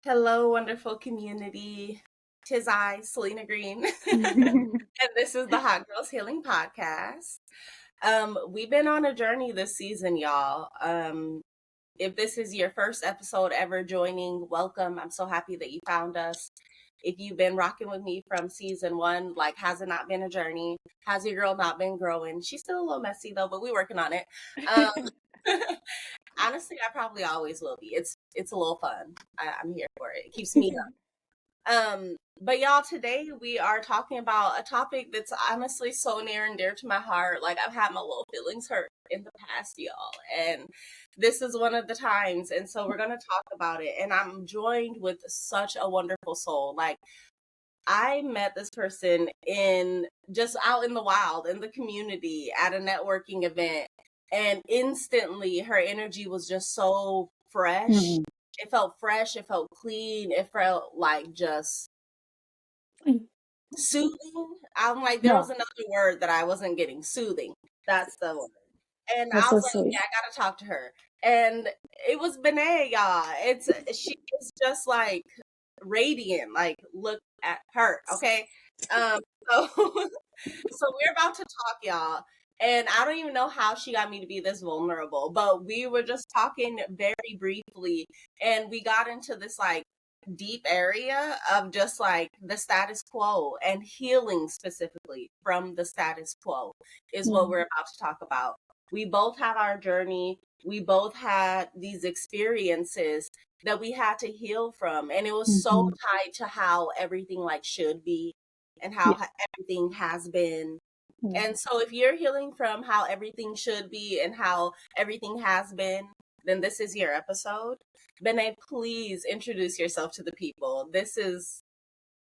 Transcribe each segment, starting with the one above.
Hello, wonderful community. Tis I, Salenna Green, and this is the Hot Girls Healing Podcast. We've been on a journey this season, y'all. If this is your first episode ever joining, welcome. I'm so happy that you found us. If you've been rocking with me from season one, like, has it not been a journey? Has your girl not been growing? She's still a little messy though, but we're working on it. Um, honestly, I probably always will be. It's a little fun. I'm here for it. It keeps me but y'all, today we are talking about a topic that's honestly so near and dear to my heart. Like, I've had my little feelings hurt in the past, y'all, and this is one of the times. And so we're gonna talk about it. And I'm joined with such a wonderful soul. Like, I met this person in just out in the wild, in the community, at a networking event, and instantly her energy was just so fresh. It felt fresh, it felt clean, it felt like just soothing. I'm like, there Yeah, was another word that I wasn't getting. Soothing. That's the word. And I that's so was like, sweet. yeah, I gotta talk to her. And it was Bènè, y'all. She is just like radiant. Like, look at her, okay? Um, so so we're about to talk, y'all. And I don't even know how she got me to be this vulnerable, but we were just talking very briefly, and we got into this like deep area of just like the status quo and healing specifically from the status quo is what Yeah. we're about to talk about. We both have our journey. We both had these experiences that we had to heal from. And it was so hmm tied to how everything like should be and how Yeah. everything has been. Yeah. And so if you're healing from how everything should be and how everything has been, then this is your episode. Bènè, please introduce yourself to the people. This is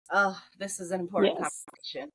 an important Yes. conversation.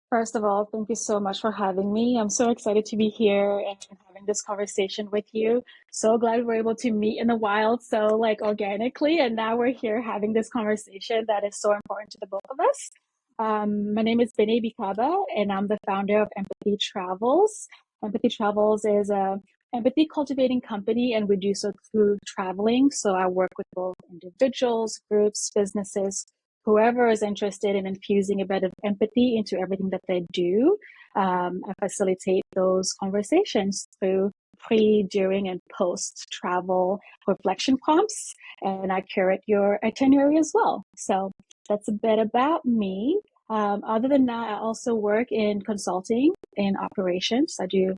First of all, thank you so much for having me. I'm so excited to be here and having this conversation with you. So glad we're able to meet in the wild, so like organically, and now we're here having this conversation that is so important to the both of us. My name is Bènè Bikaba, and I'm the founder of Empathy Travels. Empathy Travels is a empathy cultivating company, and we do so through traveling. So I work with both individuals, groups, businesses, whoever is interested in infusing a bit of empathy into everything that they do. I facilitate those conversations through pre, during, and post travel reflection prompts, and I curate your itinerary as well. So that's a bit about me. Other than that, I also work in consulting in operations. I do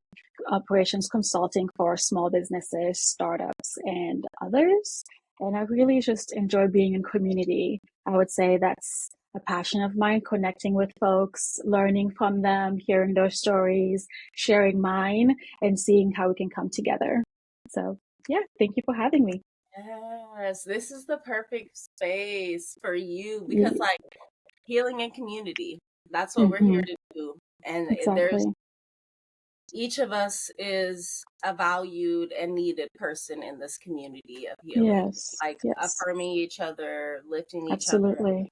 operations consulting for small businesses, startups, and others. And I really just enjoy being in community. I would say that's a passion of mine, connecting with folks, learning from them, hearing their stories, sharing mine, and seeing how we can come together. So, yeah, thank you for having me. Yes, this is the perfect space for you because like healing and community, that's what we're here Mm-hmm. to do. And there's Exactly. each of us is a valued and needed person in this community of healing, Yes. like Yes. affirming each other, lifting each other up, Absolutely.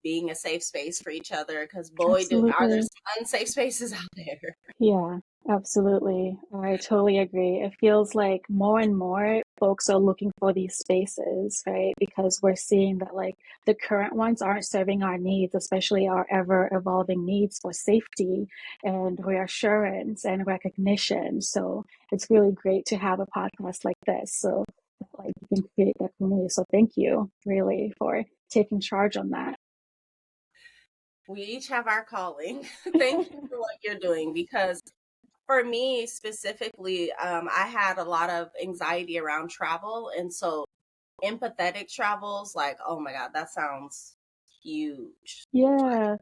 being a safe space for each other. Because boy, are there Absolutely. some unsafe spaces out there. Yeah, absolutely. I totally agree. It feels like more and more folks are looking for these spaces, right? Because we're seeing that like the current ones aren't serving our needs, especially our ever evolving needs for safety and reassurance and recognition. So it's really great to have a podcast like this. So like you can create that community. So thank you really for taking charge on that. We each have our calling. Thank you for what you're doing because for me specifically, I had a lot of anxiety around travel. And so empathetic travels, like, oh my God, that sounds huge. Yeah.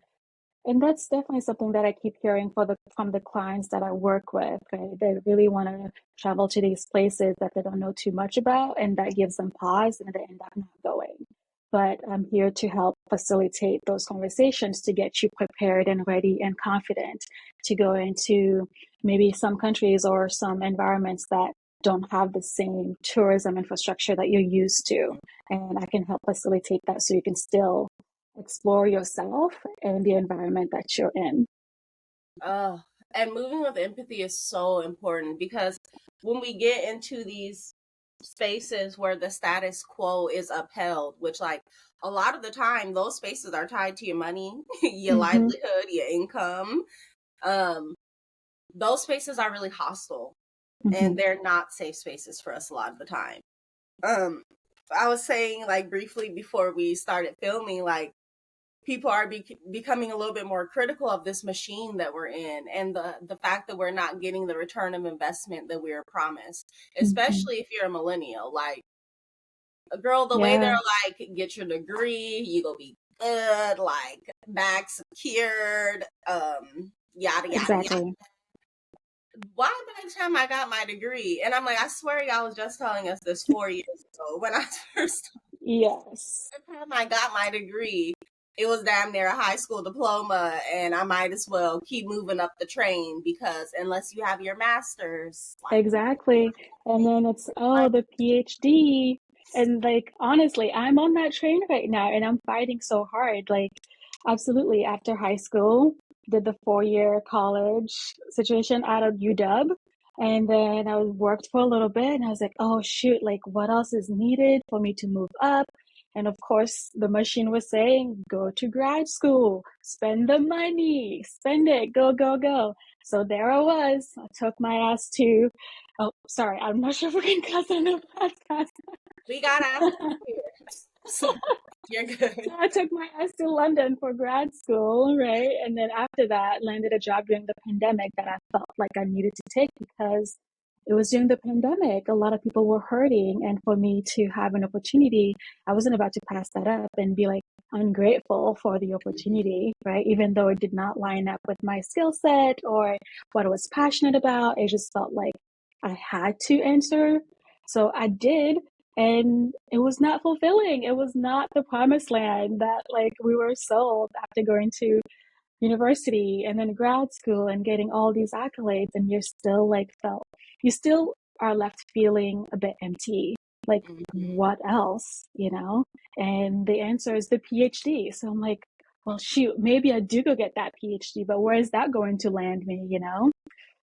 And that's definitely something that I keep hearing from the clients that I work with. Right? They really want to travel to these places that they don't know too much about, and that gives them pause, and they end up not going. But I'm here to help facilitate those conversations to get you prepared and ready and confident to go into maybe some countries or some environments that don't have the same tourism infrastructure that you're used to. And I can help facilitate that so you can still explore yourself and the environment that you're in. Oh, and moving with empathy is so important because when we get into these spaces where the status quo is upheld, which like a lot of the time those spaces are tied to your money, your livelihood, your income. Those spaces are really hostile, and they're not safe spaces for us a lot of the time. I was saying like briefly before we started filming, like people are becoming a little bit more critical of this machine that we're in, and the fact that we're not getting the return of investment that we were promised, especially if you're a millennial. Like, a girl, the way they're like, get your degree, you gonna be good, like back secured, yada yada yada. Why by the time I got my degree? And I'm like, I swear y'all was just telling us this 4 years ago when I first. Yes. By the time I got my degree, it was damn near a high school diploma, and I might as well keep moving up the train, because unless you have your master's. Like, exactly. And then it's, the PhD. And like, honestly, I'm on that train right now and I'm fighting so hard. Like, absolutely. After high school, did the 4-year college situation out of UW. And then I worked for a little bit and I was like, oh, shoot, like, what else is needed for me to move up? And of course, the machine was saying, go to grad school, spend the money, spend it, go, go, go. So there I was. I took my ass to, oh, sorry, I'm not sure if we can cuss on the podcast. We got asked here. So you're good. So I took my ass to London for grad school, right? And then after that, landed a job during the pandemic that I felt like I needed to take because it was during the pandemic. A lot of people were hurting. And for me to have an opportunity, I wasn't about to pass that up and be like ungrateful for the opportunity, right? Even though it did not line up with my skill set or what I was passionate about, it just felt like I had to enter. So I did. And it was not fulfilling. It was not the promised land that like we were sold after going to university and then grad school and getting all these accolades, and you're still like you still are left feeling a bit empty. Like, what else, And the answer is the PhD. So I'm like, well, shoot, maybe I do go get that PhD, but where is that going to land me,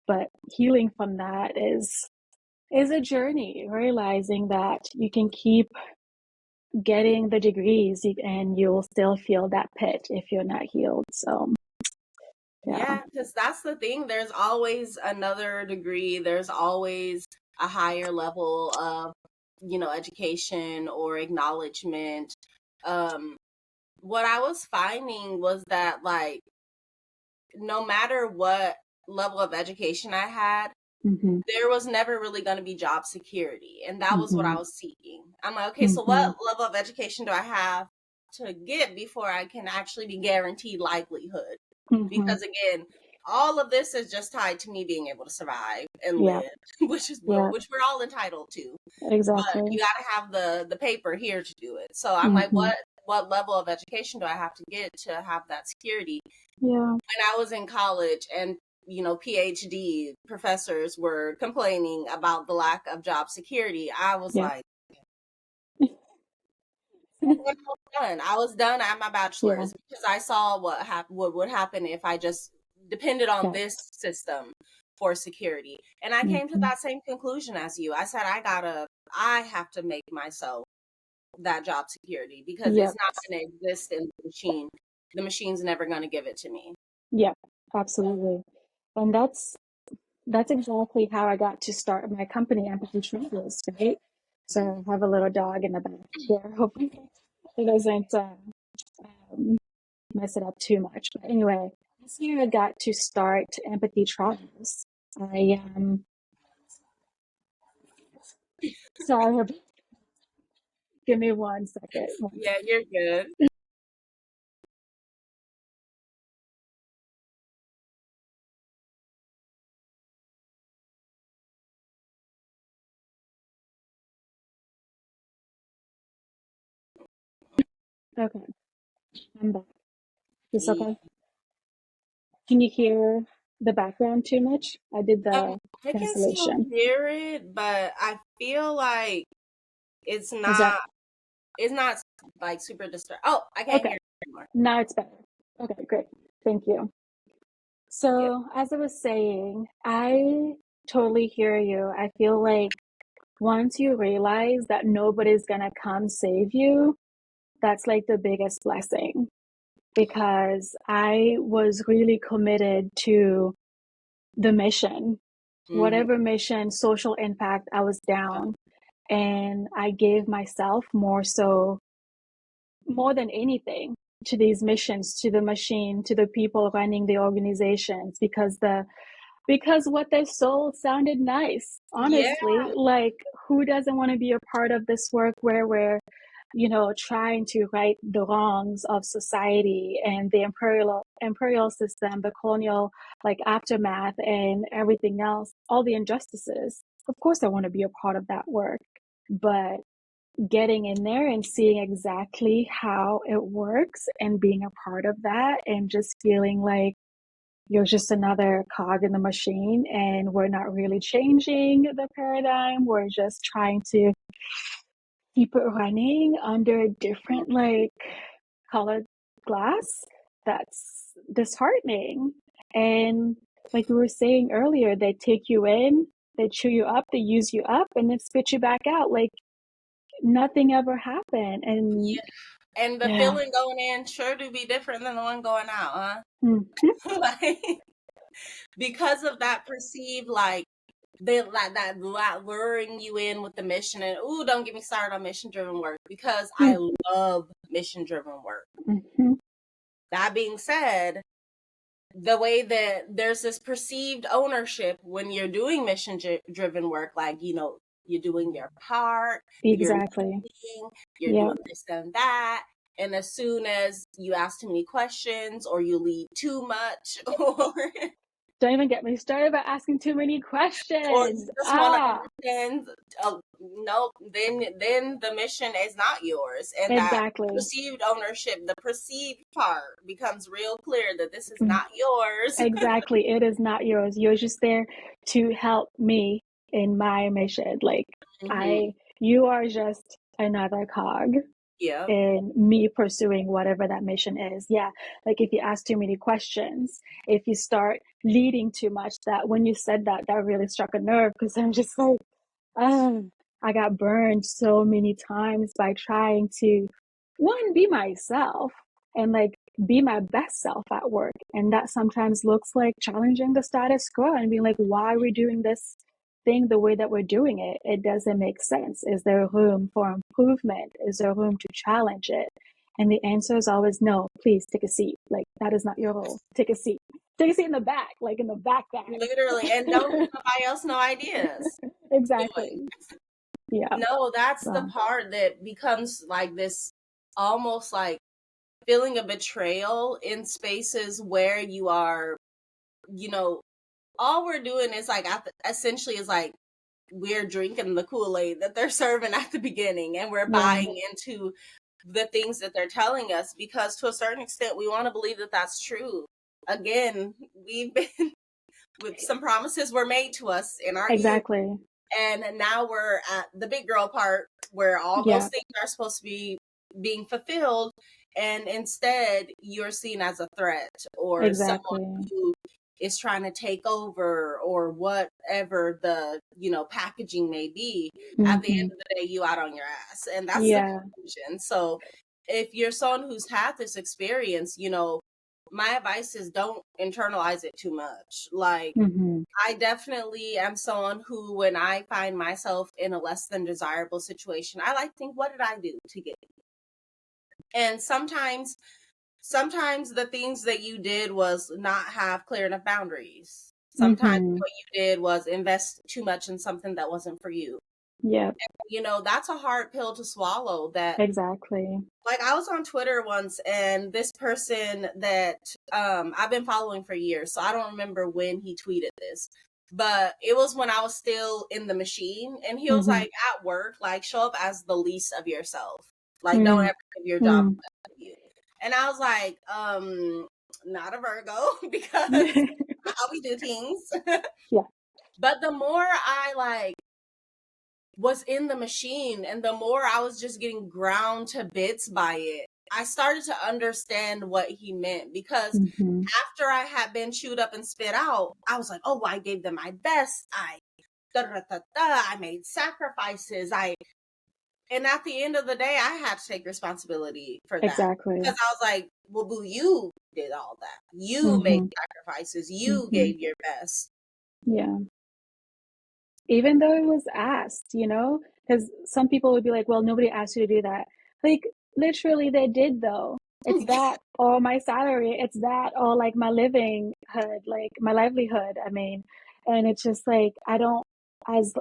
But healing from that is a journey, realizing that you can keep getting the degrees and you'll still feel that pit if you're not healed. So yeah, because that's the thing. There's always another degree. There's always a higher level of, education or acknowledgement. What I was finding was that, like, no matter what level of education I had, there was never really going to be job security. And that was what I was seeking. I'm like, okay, so what level of education do I have to get before I can actually be guaranteed livelihood? Because again, all of this is just tied to me being able to survive and live, which we're all entitled to. Exactly. But you got to have the paper here to do it. So I'm like, what level of education do I have to get to have that security? Yeah. When I was in college and PhD professors were complaining about the lack of job security, I was like, I was done at my bachelor's because I saw what would happen if I just depended on this system for security. And I came to that same conclusion as you. I said, I have to make myself that job security because it's not going to exist in the machine. The machine's never going to give it to me. Yeah, absolutely. And that's exactly how I got to start my company, Empathy Travels, right? So I have a little dog in the back here. Hopefully it doesn't mess it up too much. But anyway, this year I got to start Empathy Travels. Sorry, give me 1 second. Yeah, you're good. Okay, I'm back. Is this okay? Can you hear the background too much? I did the I can still cancellation. hear it, but I feel like it's not like super disturbed. Oh, I can't hear it anymore. Now it's better. Okay, great. Thank you. So as I was saying, I totally hear you. I feel like once you realize that nobody's gonna come save you, that's like the biggest blessing, because I was really committed to the mission, Mm-hmm. whatever mission, social impact, I was down. And I gave myself more than anything to these missions, to the machine, to the people running the organizations, because what they sold sounded nice, Yeah. honestly. Like, who doesn't want to be a part of this work where we're, trying to right the wrongs of society and the imperial system, the colonial like aftermath and everything else, all the injustices. Of course I want to be a part of that work. But getting in there and seeing exactly how it works and being a part of that and just feeling like you're just another cog in the machine and we're not really changing the paradigm. We're just trying to keep it running under a different like colored glass. That's disheartening. And like we were saying earlier, they take you in, they chew you up, they use you up, and then spit you back out like nothing ever happened. And Yeah. And the yeah. feeling going in sure do be different than the one going out, huh? Mm-hmm. Like, because of that perceived, like, they like that luring you in with the mission. And ooh, don't get me started on mission driven work, because I love mission driven work. Mm-hmm. That being said, the way that there's this perceived ownership when you're doing mission driven work, like, you're doing your part, you're Exactly. leading, you're Yep. doing this and that. And as soon as you ask too many questions, or you lead too much, Don't even get me started about asking too many or you questions. just want to Ah, understand, no, then the mission is not yours, and that exactly. perceived ownership, the perceived part, becomes real clear that this is Mm, not yours. exactly. It is not yours. You're just there to help me in my mission. Like Mm-hmm. you are just another cog Yep. in me pursuing whatever that mission is. Yeah. Like if you ask too many questions, if you start leading too much, that when you said that, that really struck a nerve, because I'm just like, I got burned so many times by trying to, one, be myself and like be my best self at work. And that sometimes looks like challenging the status quo and being like, why are we doing this thing the way that we're doing it? It doesn't make sense. Is there room for improvement? Is there room to challenge it? And the answer is always no, please take a seat. Like, that is not your role. Take a seat. Take a seat in the back, like in the back Literally, and don't give nobody else no ideas. Do it. exactly. Yeah. No, that's the So, part that becomes like this, almost like feeling a betrayal in spaces where you are, all we're doing is like, essentially is like, we're drinking the Kool-Aid that they're serving at the beginning, and we're yeah, buying into the things that they're telling us, because to a certain extent we want to believe that that's true. Again, we've been with some promises were made to us in our youth, exactly. and now we're at the big girl part where all those Yeah, things are supposed to be being fulfilled, and instead you're seen as a threat, or someone exactly. who is trying to take over, or whatever the packaging may be. At the Mm-hmm. end of the day, you out on your ass, and that's the Yeah. conclusion. So if you're someone who's had this experience, my advice is don't internalize it too much. Like, Mm-hmm. I definitely am someone who, when I find myself in a less than desirable situation, I like to think, what did I do to get here? And sometimes the things that you did was not have clear enough boundaries. Sometimes Mm-hmm. what you did was invest too much in something that wasn't for you. Yep. That's a hard pill to swallow. That, Exactly. like, I was on Twitter once, and this person that I've been following for years, so I don't remember when he tweeted this, but it was when I was still in the machine, and he was Mm-hmm. like, at work, like, show up as the least of yourself, like, don't Mm. ever give your job Mm. to you. And I was like, not a Virgo, because how we do things. Yeah. But the more I like was in the machine, and the more I was just getting ground to bits by it, I started to understand what he meant, because Mm-hmm. after I had been chewed up and spit out, I was like, oh, I gave them my best. I I made sacrifices. And at the end of the day, I had to take responsibility for that. Exactly. Because I was like, well, boo, you did all that. You made sacrifices. You gave your best. Yeah. Even though it was asked, you know, because some people would be like, well, nobody asked you to do that. Like, literally, they did, though. It's that or my salary. It's that or like my livelihood, like my livelihood. I mean, and it's just like, I don't,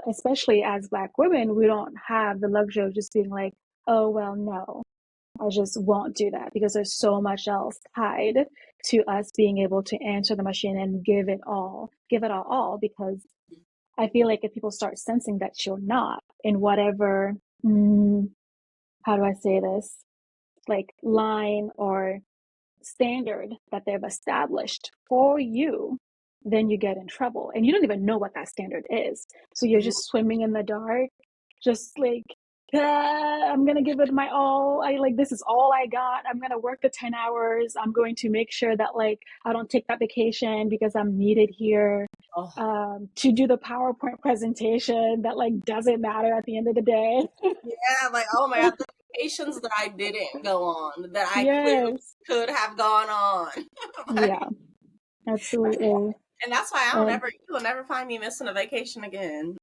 especially as Black women, we don't have the luxury of just being like, oh, well, no, I just won't do that, because there's so much else tied to us being able to answer the machine and give it all, because I feel like if people start sensing that you're not in whatever, how do I say this, like line or standard that they've established for you, then you get in trouble. And you don't even know what that standard is. So you're just swimming in the dark, just like, I'm going to give it my all. This is all I got. I'm going to work the 10 hours. I'm going to make sure that like, I don't take that vacation because I'm needed here. To do the PowerPoint presentation that like doesn't matter at the end of the day. Yeah, like, oh my God, the vacations that I didn't go on, that I clearly Yes. could have gone on. Like, Yeah, absolutely. and that's why And you will never find me missing a vacation again.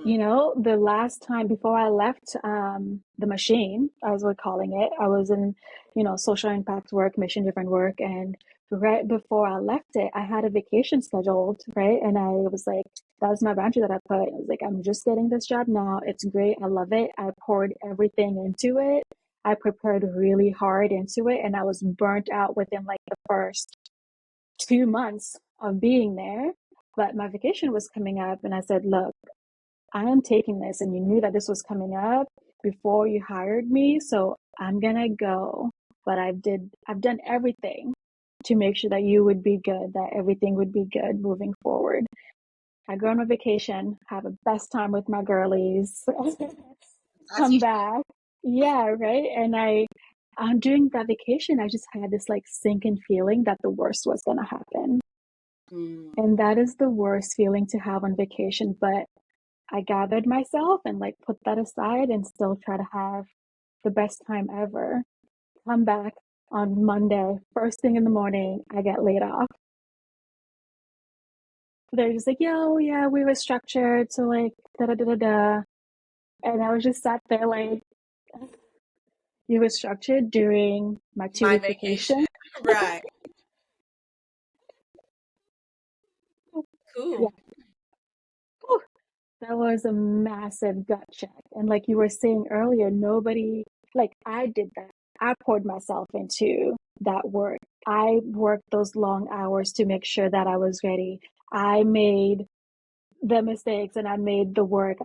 you know, the last time before I left the machine, as we're calling it, I was in, you know, social impact work, mission driven work. And right before I left it, I had a vacation scheduled, right? And I was like, that was my boundary that I put. I was like, I'm just getting this job now. It's great. I love it. I poured everything into it. I prepared really hard into it. And I was burnt out within like the first 2 months of being there. But my vacation was coming up, and I said, look, I am taking this, and you knew that this was coming up before you hired me, so I'm gonna go. But I've done everything to make sure that you would be good, that everything would be good moving forward. I go on a vacation, have a best time with my girlies, come back. Yeah, right. And during that vacation, I just had this like sinking feeling that the worst was gonna happen. And that is the worst feeling to have on vacation. But I gathered myself and like put that aside and still try to have the best time ever. Come back on Monday, first thing in the morning, I get laid off. They're just like, yo, yeah, we were structured. So like, da da da da da. And I was just sat there like, you were structured during my 2 week vacation. Right. Yeah. Cool. Whew. That was a massive gut check. And like you were saying earlier, nobody, like I did that. I poured myself into that work. I worked those long hours to make sure that I was ready. I made the mistakes and I made the work.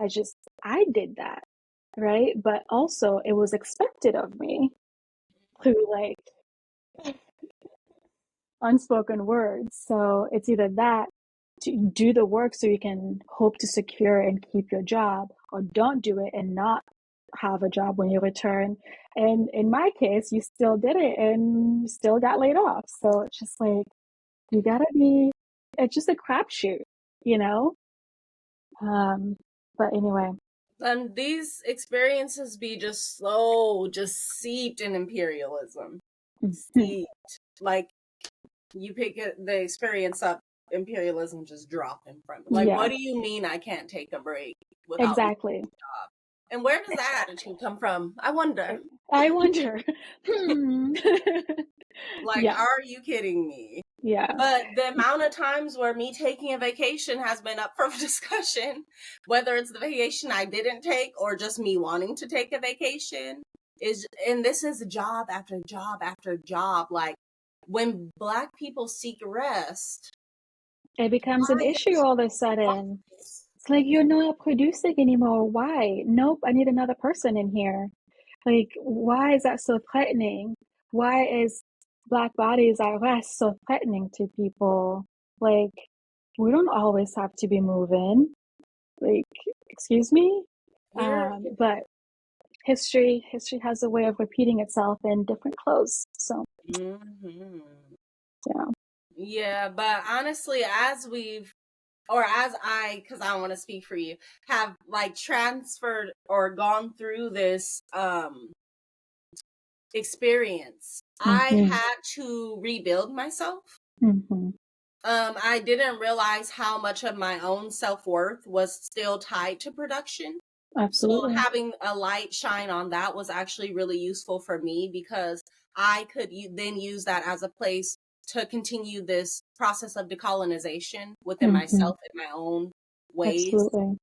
I did that. Right. But also, it was expected of me through like unspoken words. So it's either that, to do the work so you can hope to secure and keep your job, or don't do it and not have a job when you return. And in my case, you still did it and still got laid off. So it's just like, you gotta be, it's just a crapshoot, you know? But anyway. And these experiences be just seeped in imperialism. Steeped. Like, you pick the experience up, imperialism just dropped in front. Like, Yeah. what do you mean I can't take a break without Exactly. losing a job? And where does that attitude come from? I wonder. Like, Yeah. are you kidding me? Yeah. But the amount of times where me taking a vacation has been up for discussion, whether it's the vacation I didn't take or just me wanting to take a vacation, and this is job after job after job. Like, when Black people seek rest, It becomes an issue all of a sudden. It's like, you're not producing anymore. Why? Nope, I need another person in here. Like, why is that so threatening? Why is Black bodies at rest so threatening to people? Like, we don't always have to be moving. Like, excuse me? But history has a way of repeating itself in different clothes. So, Mm-hmm. yeah. Yeah, but honestly, as or as because I don't want to speak for you, have like transferred or gone through this experience, I Mm-hmm. had to rebuild myself. Mm-hmm. I didn't realize how much of my own self-worth was still tied to production. So Absolutely. having a light shine on that was actually really useful for me, because I could then use that as a place to continue this process of decolonization within Mm-hmm. myself in my own ways. Absolutely.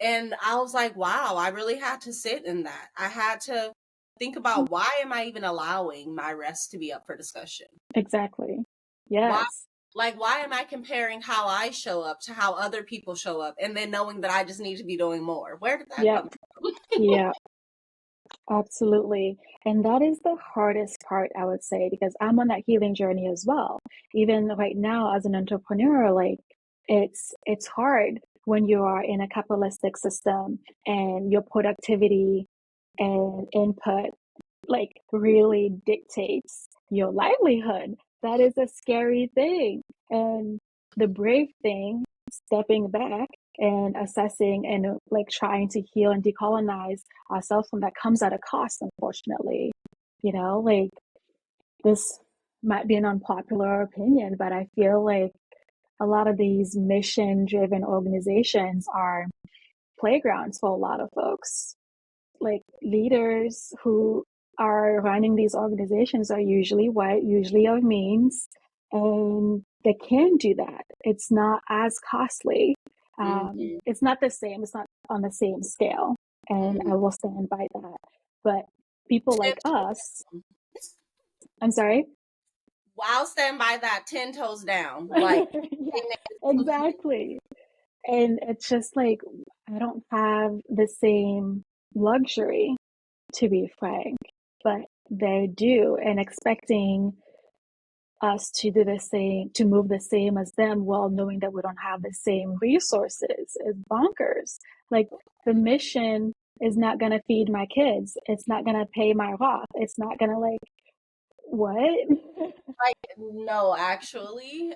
And I was like, wow, I really had to sit in that. I had to think about, why am I even allowing my rest to be up for discussion? Exactly. Why, Yes. like, why am I comparing how I show up to how other people show up, and then knowing that I just need to be doing more? Where did that Yep. come from? Yeah. Absolutely. And that is the hardest part, I would say, because I'm on that healing journey as well. Even right now as an entrepreneur, like it's hard when you are in a capitalistic system and your productivity and input like really dictates your livelihood. That is a scary thing. And the brave thing, stepping back and assessing and like trying to heal and decolonize ourselves from that comes at a cost, unfortunately. You know, like this might be an unpopular opinion, but I feel like a lot of these mission driven organizations are playgrounds for a lot of folks. Like leaders who are running these organizations are usually white, usually of means, and they can do that. It's not as costly. Mm-hmm. It's not the same. It's not on the same scale, and I Mm-hmm. will stand by that. But people 10 like toes us, down. I'm sorry. I'll stand by that 10 toes down. Like, Yeah, it is complete. exactly. And it's just like I don't have the same luxury, to be frank, but they do, and expecting us to do the same, to move the same as them while knowing that we don't have the same resources is bonkers. Like the mission is not going to feed my kids. It's not going to pay my Roth. It's not going to like, what? Like, no, actually,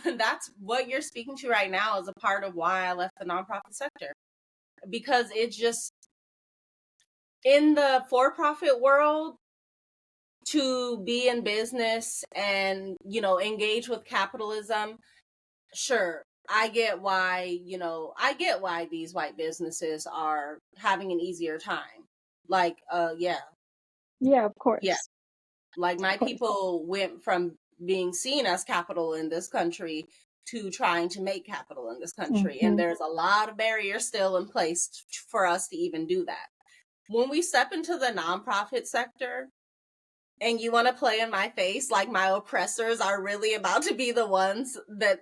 that's what you're speaking to right now is a part of why I left the nonprofit sector. Because it's just, in the for-profit world, to be in business and, engage with capitalism, sure, I get why these white businesses are having an easier time. Like, yeah, Yeah, of yeah. course. Like, Of my course. people went from being seen as capital in this country to trying to make capital in this country. And Mm-hmm. there's a lot of barriers still in place for us to even do that. When we step into the nonprofit sector, and you want to play in my face like my oppressors are really about to be the ones that,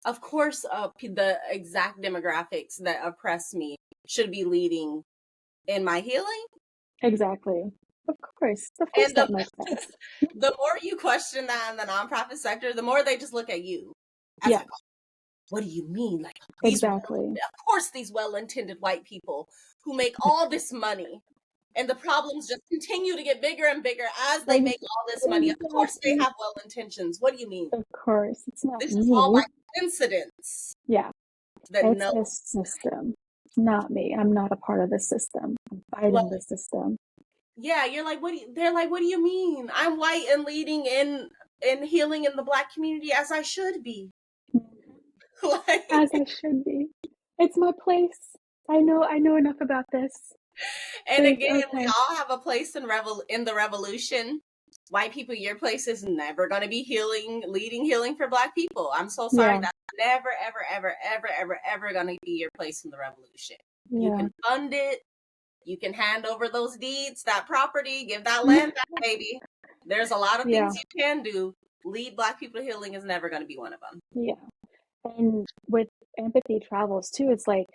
of course, the exact demographics that oppress me should be leading in my healing. Exactly. Of course And that makes sense. the more you question that in the nonprofit sector, the more they just look at you as Yeah, like, what do you mean? Like, exactly. of course, these well-intended white people who make all this money, and the problems just continue to get bigger and bigger as they make all this money. Of course, they Exactly. have well intentions. What do you mean? Of course. It's not This is all me. by coincidence. Yeah. That It's no, the system, not me. I'm not a part of the system. I'm like, fighting the system. yeah, you're like, they're like, what do you mean? I'm white and leading in healing in the Black community as I should be. As Like, I should be. It's my place. I know enough about this. and Like, again, we okay. all have a place in the revolution. White people, your place is never going to be leading healing for Black people. I'm so sorry. Yeah. That's never, ever, ever, ever, ever, ever going to be your place in the revolution. You Yeah. can fund it. You can hand over those deeds, that property, give that land back, baby. There's a lot of Yeah. things you can do. Lead Black people to healing is never going to be one of them. Yeah. And with empathy travels too, it's like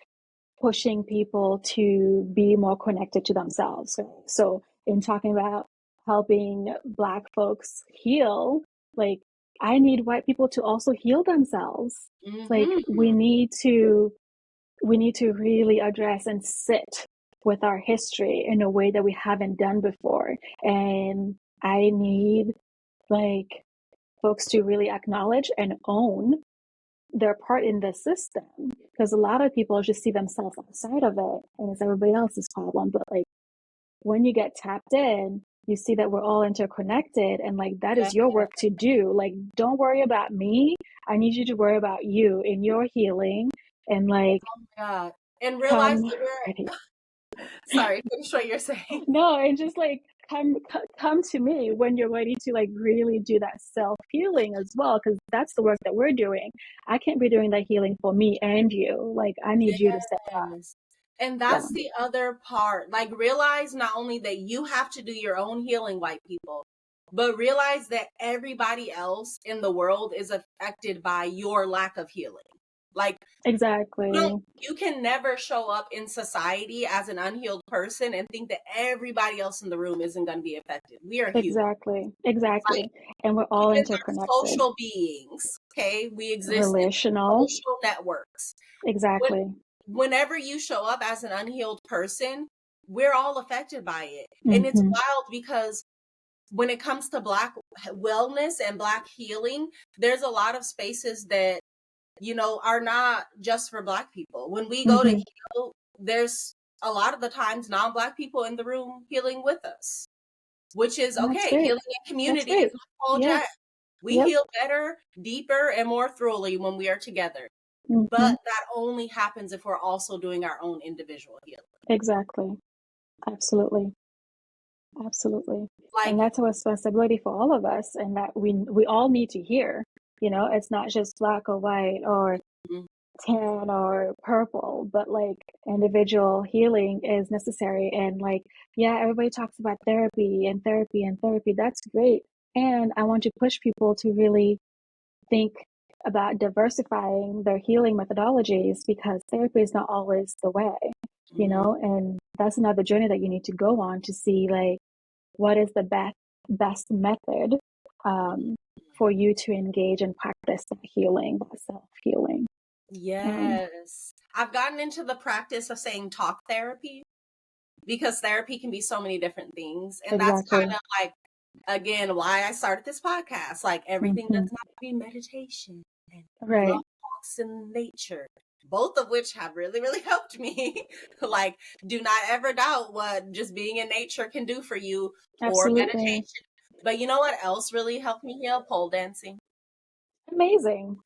pushing people to be more connected to themselves. So in talking about helping Black folks heal, like I need white people to also heal themselves. Like Mm-hmm. we need to really address and sit with our history in a way that we haven't done before. And I need like folks to really acknowledge and own their part in the system, because a lot of people just see themselves outside of it and it's everybody else's problem. But like when you get tapped in, you see that we're all interconnected, and like that is your work to do. Like, don't worry about me. I need you to worry about you in your healing, and like, Oh my God. And realize come that ready. sorry, finish what you're saying. No, and just like come to me when you're ready to like really do that self healing as well, because that's the work that we're doing. I can't be doing that healing for me and you. Like, I need you to step up. Yes. And Yeah, that's the other part. Like, realize not only that you have to do your own healing, white people, but realize that everybody else in the world is affected by your lack of healing. Like, exactly. you can never show up in society as an unhealed person and think that everybody else in the room isn't going to be affected. We are human. Exactly. Like, And we're all humans are interconnected. social beings. Okay, we exist in Relational. social networks. Exactly. Whenever you show up as an unhealed person, we're all affected by it. And it's Mm-hmm. wild because when it comes to Black wellness and Black healing, there's a lot of spaces that, you know, are not just for Black people. When we go to Mm-hmm. heal, there's a lot of the times non-Black people in the room healing with us, which is And that's okay. great. Healing in That's community is great. not all Yeah. jack. We Yep. heal better, deeper, and more thoroughly when we are together. But Mm-hmm. that only happens if we're also doing our own individual healing. Exactly. Absolutely. Absolutely. And Like, that's a responsibility for all of us, and that we all need to hear. You know, it's not just black or white or mm, tan or purple, but like individual healing is necessary. And like, yeah, everybody talks about therapy and therapy and therapy. That's great. And I want to push people to really think about diversifying their healing methodologies, because therapy is not always the way, you mm, know, and that's another journey that you need to go on to see like what is the best method for you to engage and practice that healing, that self-healing. yes. I've gotten into the practice of saying talk therapy because therapy can be so many different things. And that's kind Exactly. of like, again, why I started this podcast. Like, everything Mm-hmm. doesn't have to be meditation and long Right. walks in nature, both of which have really, really helped me. Like, do not ever doubt what just being in nature can do for you, or Absolutely. meditation. But you know what else really helped me heal? Pole dancing. Amazing.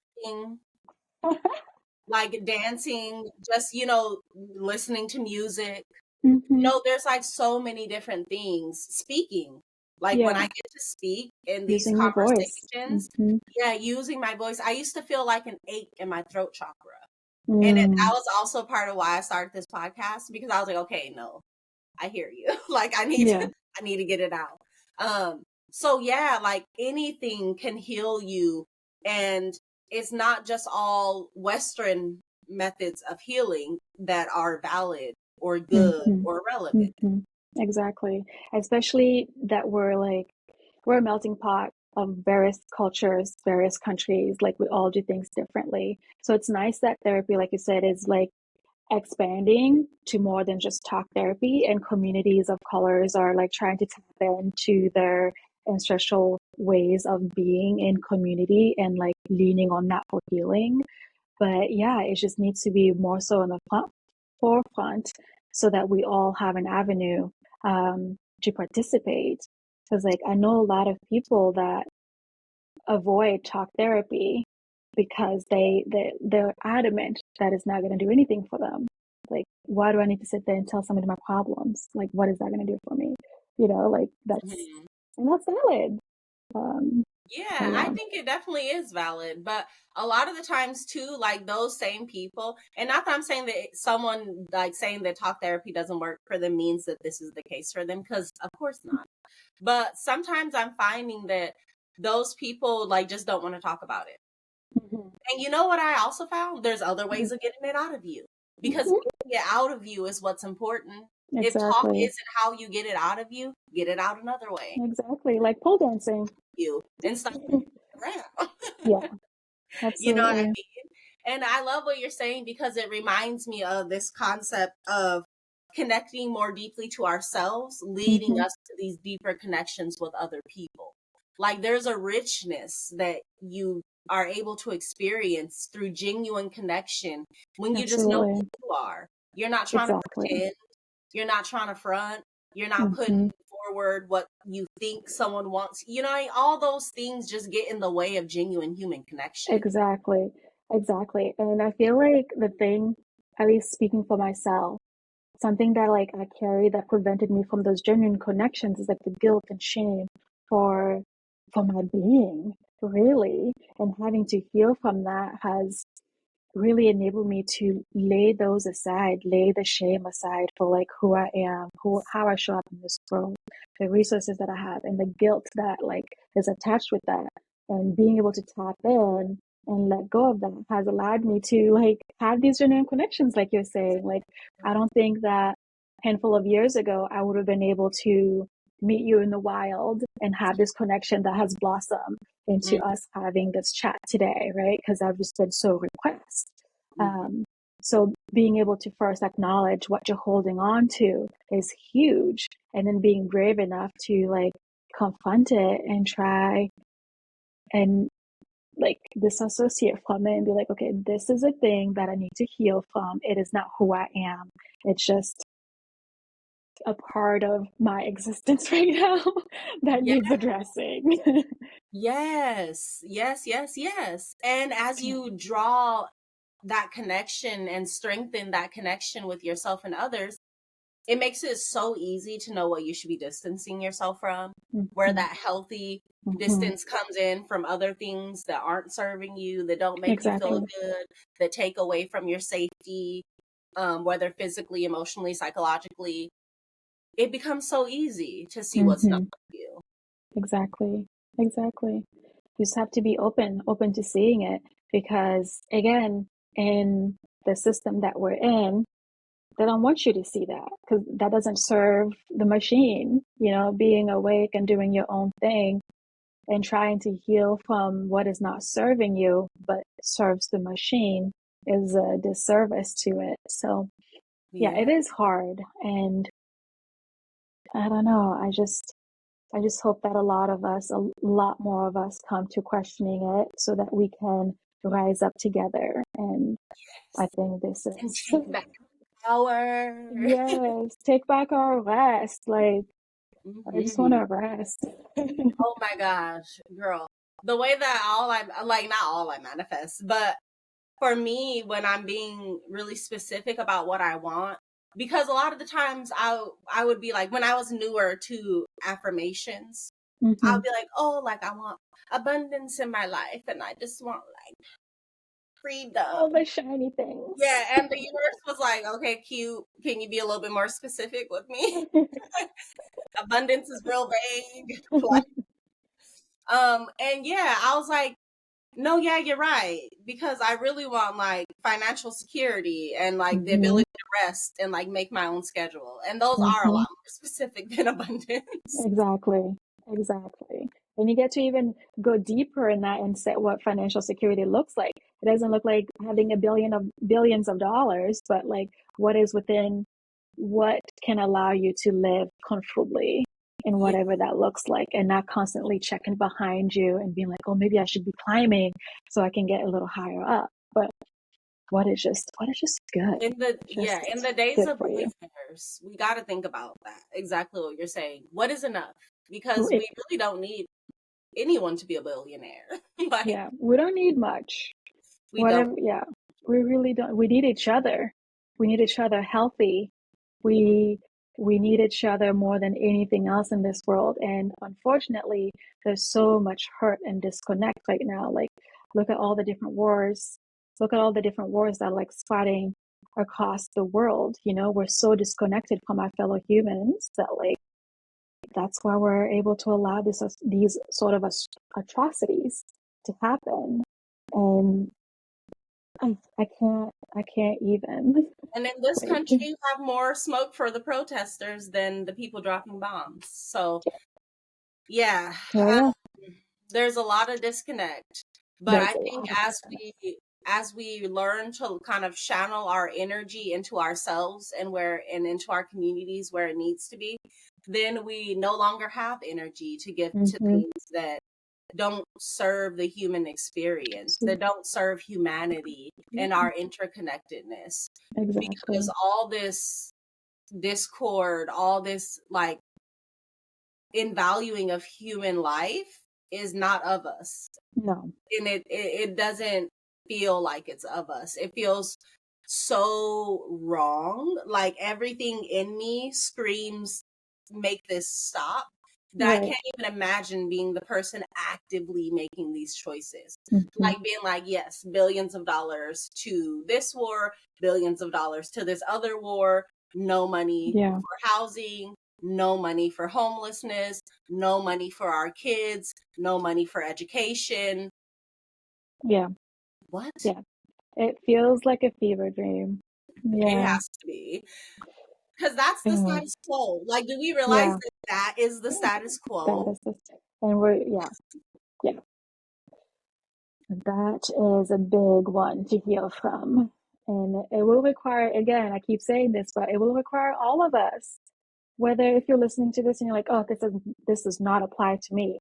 Like dancing, just, you know, listening to music. You Mm-hmm. know, there's like so many different things. Speaking, like when I Yeah. get to speak in these Using your voice. conversations, Mm-hmm. yeah, using my voice. I used to feel like an ache in my throat chakra. And that Mm. was also part of why I started this podcast, because I was like, okay, no, I hear you. Like, I need Yeah. to, I need to get it out. So yeah, like anything can heal you. And it's not just all Western methods of healing that are valid or good Mm-hmm. or relevant. Mm-hmm. Exactly. Especially that we're a melting pot of various cultures, various countries. Like, we all do things differently. So it's nice that therapy, like you said, is like expanding to more than just talk therapy, and communities of colors are like trying to tap into their ancestral ways of being in community and like leaning on that for healing. But yeah, it just needs to be more so in the forefront, so that we all have an avenue to participate. Because like I know a lot of people that avoid talk therapy because they're adamant that it's not going to do anything for them. Like, why do I need to sit there and tell somebody my problems? Like, what is that going to do for me? You know, like Mhm. that's valid. So Yeah, I yeah. think it definitely is valid. But a lot of the times too, like those same people, and not that I'm saying that someone like saying that talk therapy doesn't work for them means that this is the case for them, because of course not. But sometimes I'm finding that those people like just don't want to talk about it. Mm-hmm. And you know what I also found? There's other ways of getting it out of you, because Mm-hmm. getting it out of you is what's important. If talk Exactly. isn't how you get it out of you, get it out another way. Exactly. Like pole dancing. You and stop around. Yeah, You know what I absolutely. mean? And I love what you're saying, because it reminds me of this concept of connecting more deeply to ourselves, leading Mm-hmm. us to these deeper connections with other people. Like, there's a richness that you are able to experience through genuine connection when you just know who Absolutely. you are. You're not trying to Exactly. pretend. You're not trying to front. You're not Hmm. putting forward what you think someone wants. You know, all those things just get in the way of genuine human connection. Exactly. Exactly. And I feel like the thing, at least speaking for myself, something that like I carry that prevented me from those genuine connections is like the guilt and shame for my being, really. And having to heal from that has really enabled me to lay those aside, lay the shame aside for like who I am, how I show up in this world, the resources that I have, and the guilt that like is attached with that. And being able to tap in and let go of that has allowed me to like have these genuine connections, like you're saying. Like I don't think that a handful of years ago I would have been able to meet you in the wild and have this connection that has blossomed into Mm-hmm. us having this chat today, right? Because I've just been so request. Mm-hmm. So being able to first acknowledge what you're holding on to is huge, and then being brave enough to like confront it and try and like disassociate from it and be like, okay, this is a thing that I need to heal from. It is not who I am. It's just a part of my existence right now that Yeah. needs addressing. Yes. Yes. Yes. Yes. And as you draw that connection and strengthen that connection with yourself and others, it makes it so easy to know what you should be distancing yourself from, where Mhm, that healthy mhm. distance comes in from other things that aren't serving you, that don't make you feel Exactly. good, that take away from your safety, whether physically, emotionally, psychologically. It becomes so easy to see what's not Hmm. you. Exactly. Exactly. You just have to be open to seeing it, because again, in the system that we're in, they don't want you to see that because that doesn't serve the machine. You know, being awake and doing your own thing and trying to heal from what is not serving you but serves the machine is a disservice to it. So yeah, Yeah. it is hard. And I don't know, I just hope that a lot of us, a lot more of us, come to questioning it so that we can rise up together. And I think this And is, take back power. yes, take back our rest. Like, I just want Hmm. to rest. Oh my gosh, girl. The way that like, not all I manifest, but for me, when I'm being really specific about what I want, because a lot of the times I would be like, when I was newer to affirmations, I Hmm. would be like, oh, like I want abundance in my life, and I just want like freedom. All the shiny things. Yeah, and the universe was like, okay, cute. Can you be a little bit more specific with me? Abundance is real vague. Like, and yeah, I was like, no, yeah, you're right. Because I really want like financial security and like the Hmm. ability to rest and like make my own schedule. And those are a lot Hmm. more specific than abundance. Exactly. Exactly. And you get to even go deeper in that and set what financial security looks like. It doesn't look like having a billions of dollars, but like what is within, what can allow you to live comfortably in Yeah. whatever that looks like, and not constantly checking behind you and being like, oh, maybe I should be climbing so I can get a little higher up. But what is just good, just In the days good of for you. billionaires, we got to think about that. Exactly what you're saying. What is enough? Because It, we really don't need anyone to be a billionaire. Like yeah, we don't need much. we don't. Whatever, yeah, we really don't. We need each other. We need each other healthy. We we need each other more than anything else in this world. And unfortunately, there's so much hurt and disconnect right now. Like, look at all the different wars. Look at all the different wars that are like spotting across the world. You know, we're so disconnected from our fellow humans that like that's why we're able to allow these sort of atrocities to happen. And I can't even. And in this Like, country, you have more smoke for the protesters than the people dropping bombs. So yeah, oh yeah, there's a lot of disconnect. But there's I a think lot of disconnect. as we learn to kind of channel our energy into ourselves and into our communities where it needs to be, then we no longer have energy to give to Hmm. things that don't serve the human experience, that don't serve humanity and our interconnectedness. Because Exactly. all this discord, all this like invaluing of human life is not of us. No. And it doesn't feel like it's of us. It feels so wrong. Like everything in me screams, make this stop. That I Right. can't even imagine being the person actively making these choices. Mm-hmm. Like being like, yes, billions of dollars to this war, billions of dollars to this other war, no money Yeah. for housing, no money for homelessness, no money for our kids, no money for education. Yeah. What? Yeah. It feels like a fever dream. It Yeah. has to be. Because that's the And status quo. Like, do we realize yeah, that that is the status that quo? is the, and yeah. That is a big one to heal from. And it will require, again, I keep saying this, but it will require all of us. Whether if you're listening to this and you're like, oh, this does not apply to me.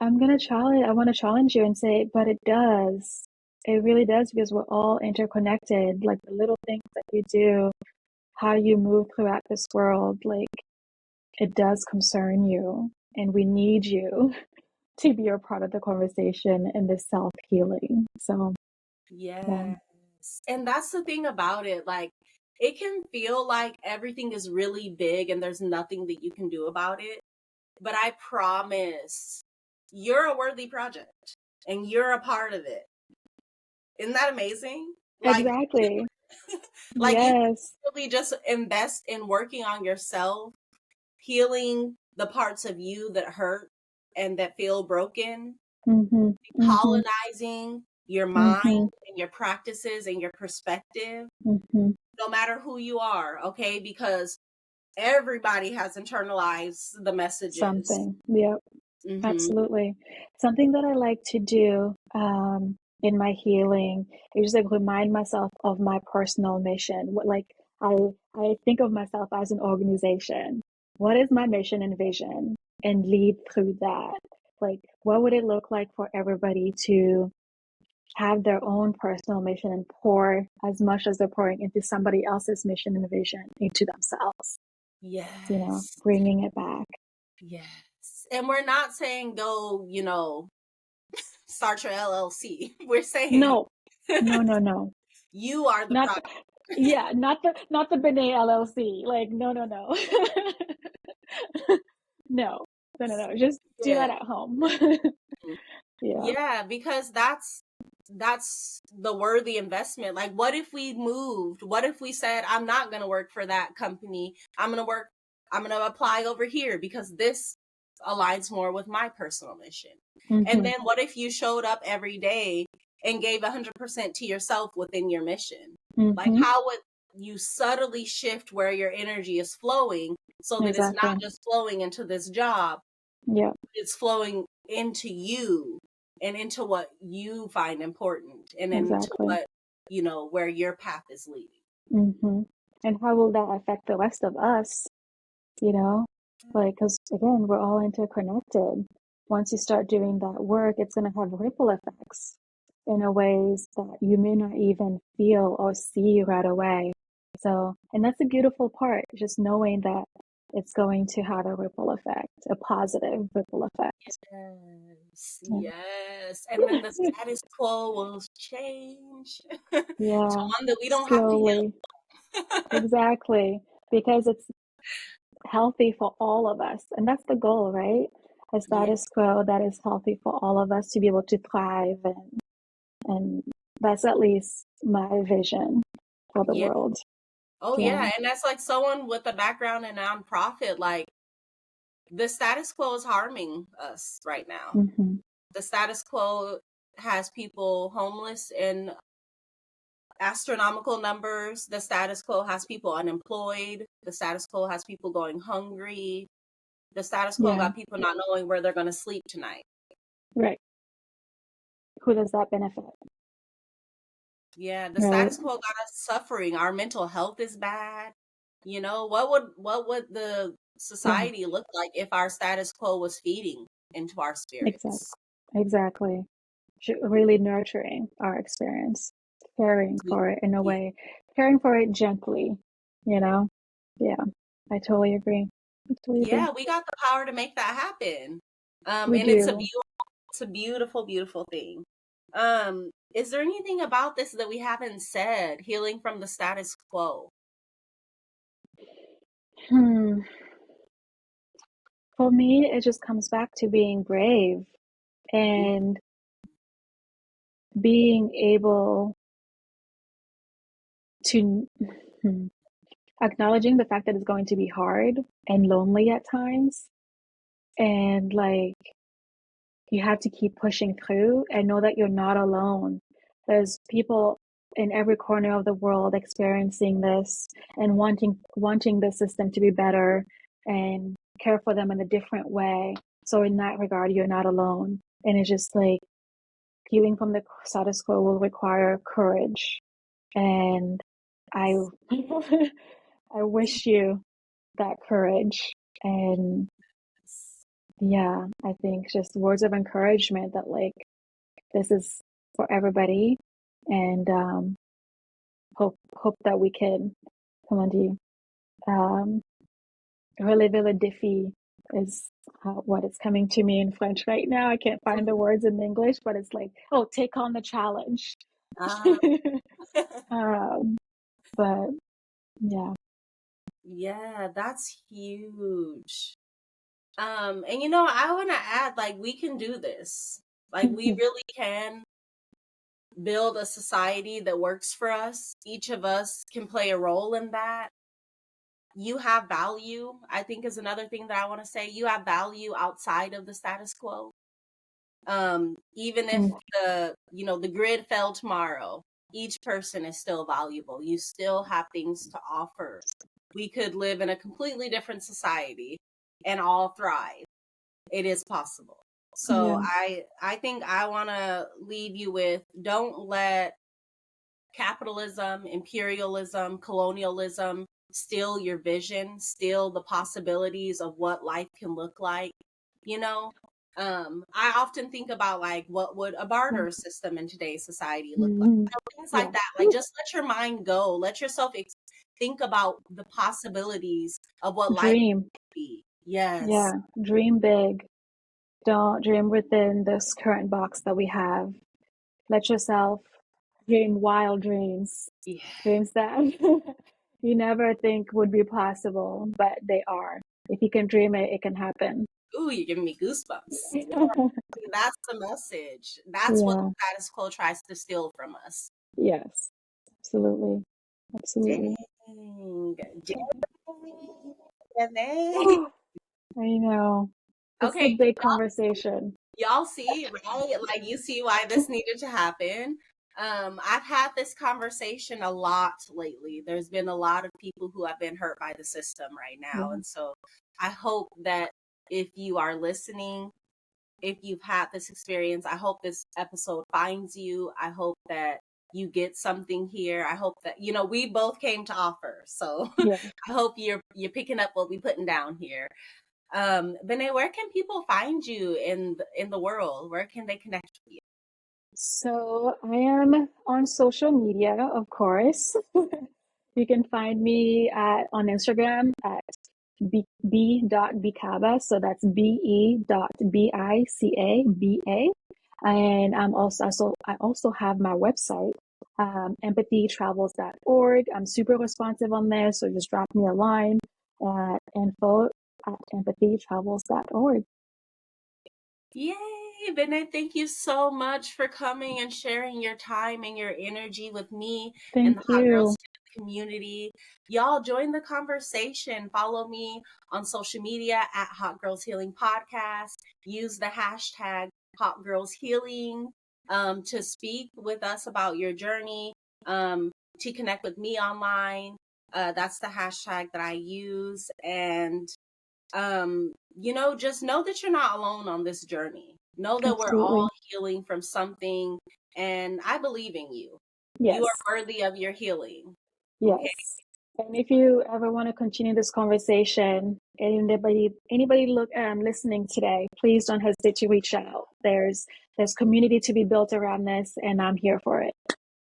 I want to challenge you and say, but it does. It really does because we're all interconnected. Like the little things that you do, how you move throughout this world, like it does concern you. And we need you to be a part of the conversation and the self-healing. So, yeah. Yes. And that's the thing about it. Like, it can feel like everything is really big and there's nothing that you can do about it. But I promise you're a worthy project and you're a part of it. Isn't that amazing? Exactly. Like you Yes. really just invest in working on yourself, healing the parts of you that hurt and that feel broken, Mm-hmm. Mm-hmm. colonizing your mind Mm-hmm. and your practices and your perspective, Mm-hmm. no matter who you are, okay? Because everybody has internalized the messages. Something. Yep. Hmm. Absolutely. Something that I like to do in my healing is just like remind myself of my personal mission. Like I I think of myself as an organization. What is my mission and vision? And lead through that. Like what would it look like for everybody to have their own personal mission and pour as much as they're pouring into somebody else's mission and vision into themselves, Yes. bringing it back. Yes. And we're not saying go, start your LLC. We're saying No, no, no, no. you are the Not, product. yeah, not the Bènè LLC. Like, no, no, no. No, no, no, no. Just do Yeah. that at home. Yeah. Yeah, because that's the worthy investment. Like what if we moved? What if we said I'm not going to work for that company. I'm going to apply over here because this aligns more with my personal mission. And Mm-hmm. then what if you showed up every day and gave 100% to yourself within your mission? Like Mm-hmm. how would you subtly shift where your energy is flowing so that it's not Exactly. just flowing into this job, Yeah. it's flowing into you and into what you find important and into Exactly. what where your path is leading. Mm-hmm. And how will that affect the rest of us? You know, like, because again, we're all interconnected. Once you start doing that work, it's going to have ripple effects in a ways that you may not even feel or see right away. So, and that's a beautiful part, just knowing that it's going to have a ripple effect, a positive ripple effect. Yes, Yeah. yes. And then the status quo will change to Yeah, one that we don't have to slowly. heal. Exactly. Because it's healthy for all of us. And that's the goal, right? A Yeah, status quo that is healthy for all of us to be able to thrive, and that's at least my vision for the yeah. world. Oh Yeah. yeah. And that's like someone with a background in nonprofit, like the status quo is harming us right now. Mm-hmm. The status quo has people homeless in astronomical numbers. The status quo has people unemployed. The status quo has people going hungry. The status quo Yeah. got people not knowing where they're going to sleep tonight. Right. Who does that benefit? Yeah, the Right. status quo got us suffering. Our mental health is bad. What would the Yeah. society look like if our status quo was feeding into our Exactly. spirits? Exactly. Really nurturing our experience, caring for it in a Yeah. way, caring for it gently, you know? Yeah, I totally agree. I totally agree. Yeah, we got the power to make that happen. We And do. it's a beautiful, beautiful thing. Is there anything about this that we haven't said? Healing from the status quo. Hmm. For me, it just comes back to being brave Mm, and being able to acknowledging the fact that it's going to be hard and lonely at times. And like, you have to keep pushing through and know that you're not alone. There's people in every corner of the world experiencing this and wanting the system to be better and care for them in a different way. So in that regard, you're not alone. And it's just like healing from the status quo will require courage. And I I wish you that courage. And yes. yeah, I think just words of encouragement that like this is for everybody, and hope that we can, comment you, um, relever le défi is what is coming to me in French right now. I can't find the words in English, but it's like, oh, take on the challenge. Ah, um, but yeah. yeah, that's huge. And I want to add, like, we can do this. Like, we really can build a society that works for us. Each of us can play a role in that. You have value, I think, is another thing that I want to say. You have value outside of the status quo. Even if the grid fell tomorrow, each person is still valuable. You still have things to offer. We could live in a completely different society and all thrive. It is possible. So Yeah. I think I want to leave you with, don't let capitalism, imperialism, colonialism steal your vision, steal the possibilities of what life can look like. You know, I often think about, like, what would a barter system in today's society look like? Mhm. Things Yeah. like that. Like, just let your mind go. Let yourself think about the possibilities of what life Dream. could be. Yes. Yeah. Dream big. Don't dream within this current box that we have. Let yourself dream wild dreams, Yeah. dreams that you never think would be possible, but they are. If you can dream it, it can happen. Ooh, you're giving me goosebumps. That's the message. That's what the Yeah, status quo tries to steal from us. yes, absolutely. Absolutely. Dang. Dang. I know. This is a Okay, big conversation. y'all see, right? Like, you see why this needed to happen. I've had this conversation a lot lately. There's been a lot of people who have been hurt by the system right now. Yeah, And so I hope that if you are listening, if you've had this experience, I hope this episode finds you. I hope that you get something here. I hope that, we both came to offer. So yeah. I hope you're picking up what we're putting down here. Bènè, where can people find you in the world? Where can they connect with you? So I am on social media, of course. You can find me on Instagram at b.bicaba. So that's be.bicaba. And I also have my website, empathytravels.org. I'm super responsive on there. So just drop me a line at info@empathytravels.org. Yay, Bènè, thank you so much for coming and sharing your time and your energy with me and Thank the Hot Girls you. community. Y'all join the conversation. Follow me on social media at Hot Girls Healing Podcast. Use the hashtag Hot Girls Healing to speak with us about your journey, to connect with me online. That's the hashtag that I use. And just know that you're not alone on this journey. Know that we're all Absolutely. healing from something, and I believe in you. You Yes. are worthy of your healing. Okay. Yes. And if you ever want to continue this conversation, anybody listening today, please don't hesitate to reach out. there's community to be built around this, and I'm here for it.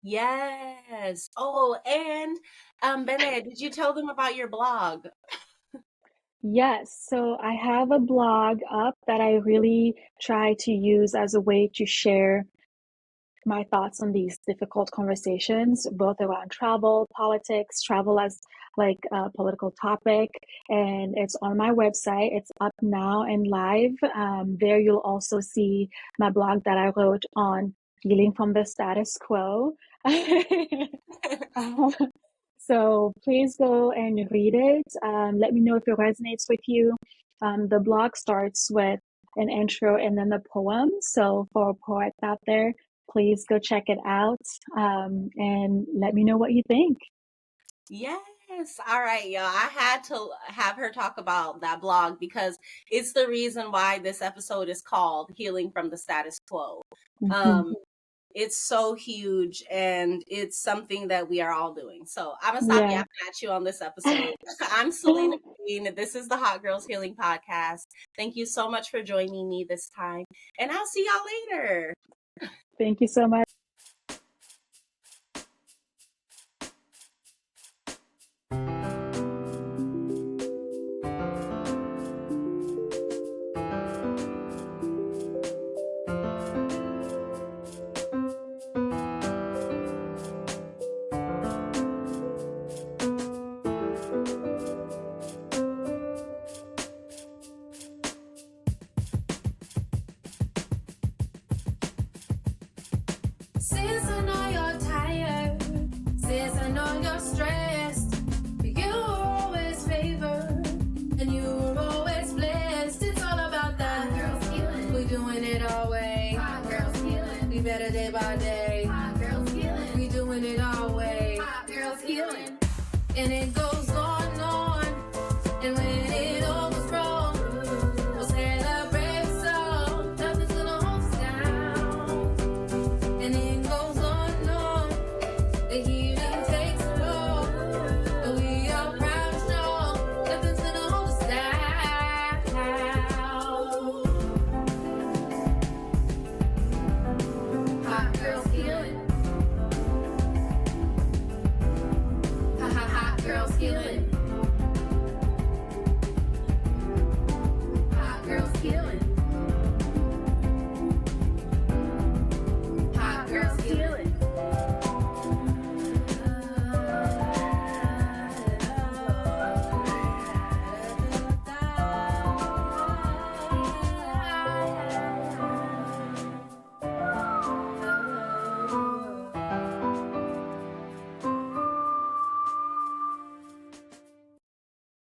Yes. Oh, and Bènè, did you tell them about your blog? Yes, so I have a blog up that I really try to use as a way to share my thoughts on these difficult conversations, both around travel, politics, travel as like a political topic. And it's on my website. It's up now and live. There you'll also see my blog that I wrote on healing from the status quo. So please go and read it. Let me know if it resonates with you. The blog starts with an intro and then the poem. So for poets out there, please go check it out, and let me know what you think. Yes. All right, y'all. I had to have her talk about that blog because it's the reason why this episode is called Healing from the Status Quo. It's so huge and it's something that we are all doing. So I'm gonna stop yapping at you on this episode. I'm Salenna Green. This is the Hot Girls Healing Podcast. Thank you so much for joining me this time. And I'll see y'all later. Thank you so much. Since I know you're tired, since I know you're stressed, you were always favored and you were always blessed. It's all about that. Hot girls healing. We doing it our way. Hot girls healing. We better day by day. Hot girls healing. We doing it our way. Hot girls healing. And it goes